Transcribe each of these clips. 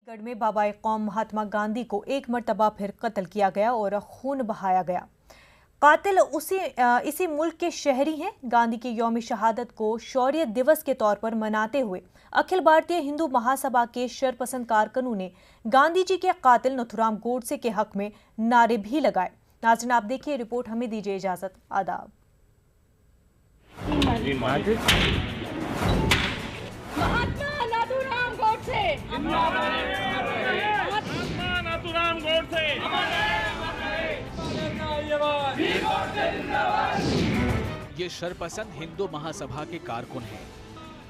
छत्तीसगढ़ में बाबाए कौम महात्मा गांधी को एक मर्तबा फिर कत्ल किया गया और खून बहाया गया। कातिल इसी मुल्क के शहरी हैं। गांधी की यौम शहादत को शौर्य दिवस के तौर पर मनाते हुए अखिल भारतीय हिंदू महासभा के शरपसंद कारकुनों ने गांधी जी के कातिल नथुराम गोडसे के हक में नारे भी लगाए। नाज़रीन, आप देखिए रिपोर्ट, हमें दीजिए इजाजत। आदाब। ये शरपसंद हिंदू महासभा के कारकुन हैं।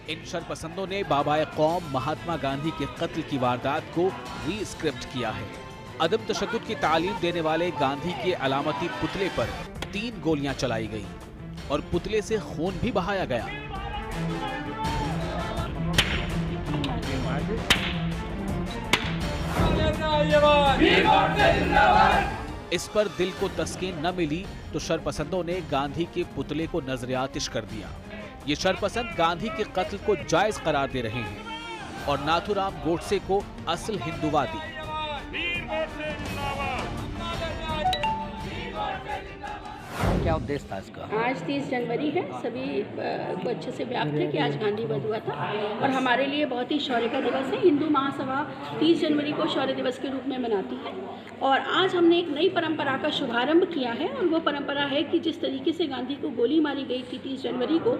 इन शरपसंदों ने बाबाए कौम महात्मा गांधी के कत्ल की वारदात को रीस्क्रिप्ट किया है। अदम तशद्दुद की तालीम देने वाले गांधी के अलामती पुतले पर 3 गोलियां चलाई गई और पुतले से खून भी बहाया गया। इस पर दिल को तस्कीन न मिली तो शरपसंदों ने गांधी के पुतले को नजर-ए-आतिश कर दिया। ये शरपसंद गांधी के कत्ल को जायज करार दे रहे हैं और नाथुराम गोडसे को असल हिंदूवादी। क्या उद्देश्य था इसका? आज 30 जनवरी है, सभी को अच्छे से व्याप्त है कि आज गांधी वध हुआ था और हमारे लिए बहुत ही शौर्य का दिवस है। हिंदू महासभा 30 जनवरी को शौर्य दिवस के रूप में मनाती है और आज हमने एक नई परंपरा का शुभारंभ किया है और वो परंपरा है कि जिस तरीके से गांधी को गोली मारी गई थी 30 जनवरी को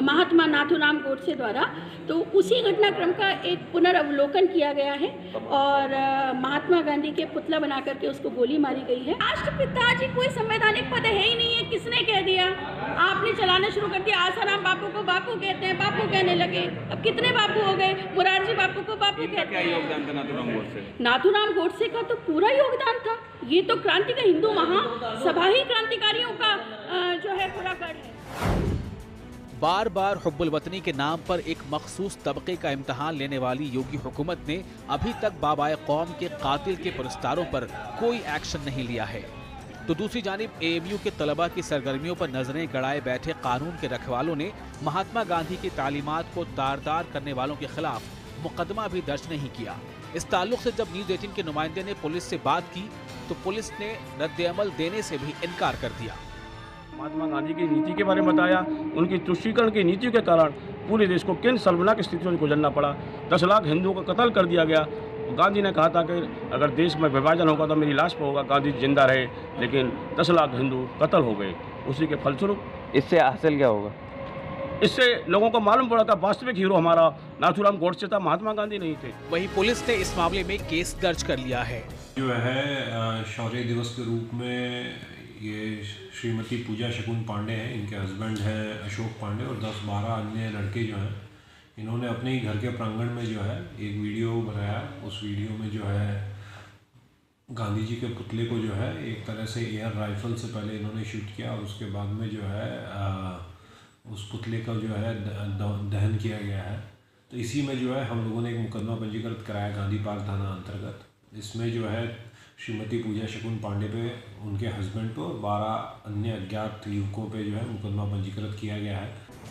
महात्मा नाथुराम गोडसे द्वारा, तो उसी घटनाक्रम का एक पुनर्वलोकन किया गया है और महात्मा गांधी के पुतला बना करके उसको गोली मारी गई है। राष्ट्रपिता जी कोई संवैधानिक पद है ही नहीं है, किसने कह दिया? आपने चलाना शुरू कर दिया। आसाराम बापू को बापू कहते हैं, बापू कहने लगे। अब कितने बापू हो गए? मुरारजी बापू को बापू कहते हैं। क्या योगदान था नाथुराम गोडसे? नाथुराम गोडसे का तो पूरा योगदान था। ये तो क्रांति का हिंदू महासभा ही क्रांतिकारियों का जो है पूरा गढ़ है। बार बार हुब्बुल वतनी के नाम पर एक मखसूस तबके का इम्तिहान लेने वाली योगी हुकूमत ने अभी तक बाबाए कौम के कातिल के पुरस्कारों पर कोई एक्शन नहीं लिया है। तो दूसरी जानिब एएमयू के तलबा की सरगर्मियों पर नजरें गड़ाए बैठे कानून के रखवालों ने महात्मा गांधी की तालीमात को तार-तार करने वालों के खिलाफ मुकदमा भी दर्ज नहीं किया। इस ताल्लुक से जब न्यूज़ 18 के नुमाइंदे ने पुलिस से बात की तो पुलिस ने रद्द-ए-अमल देने से भी इनकार कर दिया। महात्मा गांधी की नीति के बारे में बताया। उनकी तुष्टीकरण की नीति के कारण पूरे देश को किन शर्मनाक स्थितियों से गुजरना पड़ा। 10 लाख हिंदुओं का कत्ल कर दिया गया। गांधी ने कहा था कि अगर देश में विभाजन होगा तो मेरी लाश पर होगा, गांधी जिंदा रहे, लेकिन 10 लाख हिंदू कत्ल हो गए। उसी के फलस्वरूप इससे हासिल क्या होगा? इससे लोगों को मालूम पड़ा था वास्तविक हीरो हमारा नाथुराम गोडसे था, महात्मा गांधी नहीं थे। वहीं पुलिस ने इस मामले में केस दर्ज कर लिया है। जो है शौर्य दिवस के रूप में ये श्रीमती पूजा शकुन पांडे हैं, इनके हस्बैंड हैं अशोक पांडे और 10-12 अन्य लड़के जो हैं, इन्होंने अपने ही घर के प्रांगण में जो है एक वीडियो बनाया। उस वीडियो में जो है गांधी जी के पुतले को जो है एक तरह से एयर राइफल से पहले इन्होंने शूट किया और उसके बाद में जो है उस पुतले का जो है दहन किया गया है। तो इसी में जो है हम लोगों ने एक मुकदमा पंजीकृत कराया गांधी पार्क थाना अंतर्गत। इसमें जो है श्रीमती पूजा शकुन पांडे पे, उनके हस्बैंड पे और 12 अन्य अज्ञात युवकों पे जो है मुकदमा पंजीकृत किया गया है।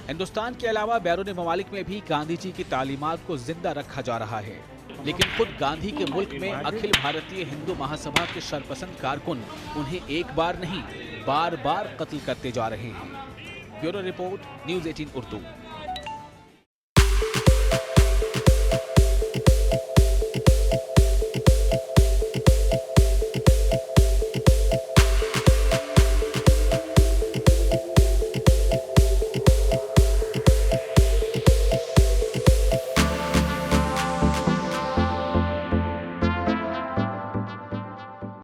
हिंदुस्तान के अलावा बैरून ममालिक में भी गांधी जी की तालीमात को जिंदा रखा जा रहा है, लेकिन खुद गांधी के मुल्क में अखिल भारतीय हिंदू महासभा के शरपसंद कारकुन उन्हें एक बार नहीं बार बार कत्ल करते जा रहे हैं। Bureau report, news 18 Urdu.